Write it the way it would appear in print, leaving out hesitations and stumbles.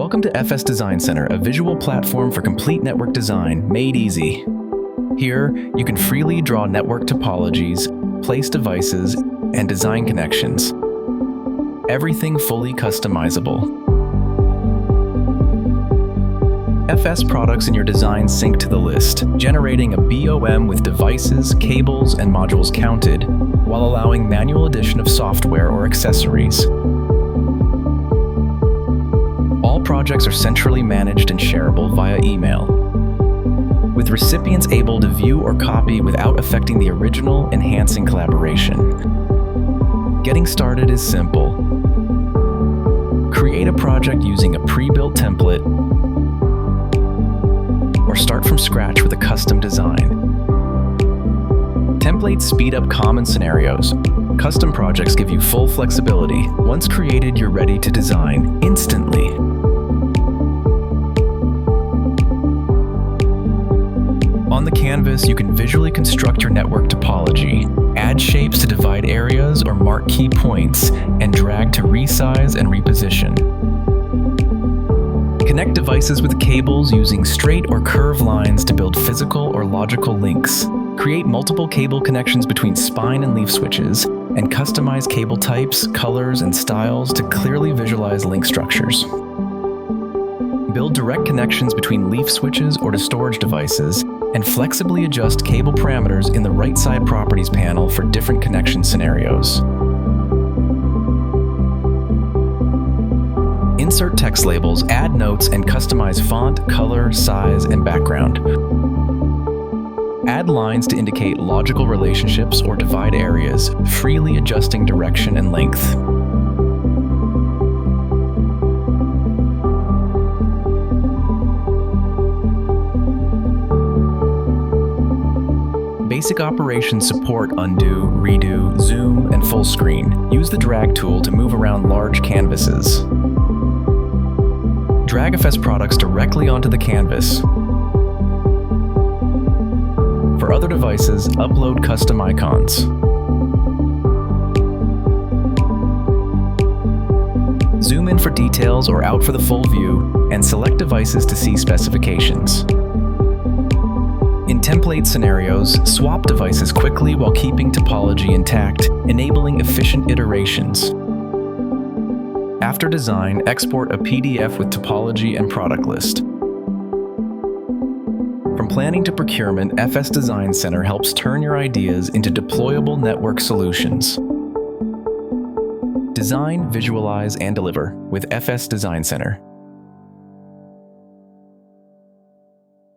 Welcome to FS Design Center, a visual platform for complete network design made easy. Here, you can freely draw network topologies, place devices, and design connections. Everything fully customizable. FS products in your design sync to the list, generating a BOM with devices, cables, and modules counted, while allowing manual addition of software or accessories. All projects are centrally managed and shareable via email, with recipients able to view or copy without affecting the original, enhancing collaboration. Getting started is simple. Create a project using a pre-built template, or start from scratch with a custom design. Templates speed up common scenarios. Custom projects give you full flexibility. Once created, you're ready to design instantly. On the canvas, you can visually construct your network topology, add shapes to divide areas or mark key points, and drag to resize and reposition. Connect devices with cables using straight or curved lines to build physical or logical links. Create multiple cable connections between spine and leaf switches, and customize cable types, colors, and styles to clearly visualize link structures. Build direct connections between leaf switches or to storage devices, and flexibly adjust cable parameters in the right side properties panel for different connection scenarios. Insert text labels, add notes, and customize font, color, size, and background. Add lines to indicate logical relationships or divide areas, freely adjusting direction and length. Basic operations support undo, redo, zoom, and full screen. Use the drag tool to move around large canvases. Drag FS products directly onto the canvas. For other devices, upload custom icons. Zoom in for details or out for the full view, and select devices to see specifications. In template scenarios, swap devices quickly while keeping topology intact, enabling efficient iterations. After design, export a PDF with topology and product list. From planning to procurement, FS Design Center helps turn your ideas into deployable network solutions. Design, visualize, and deliver with FS Design Center.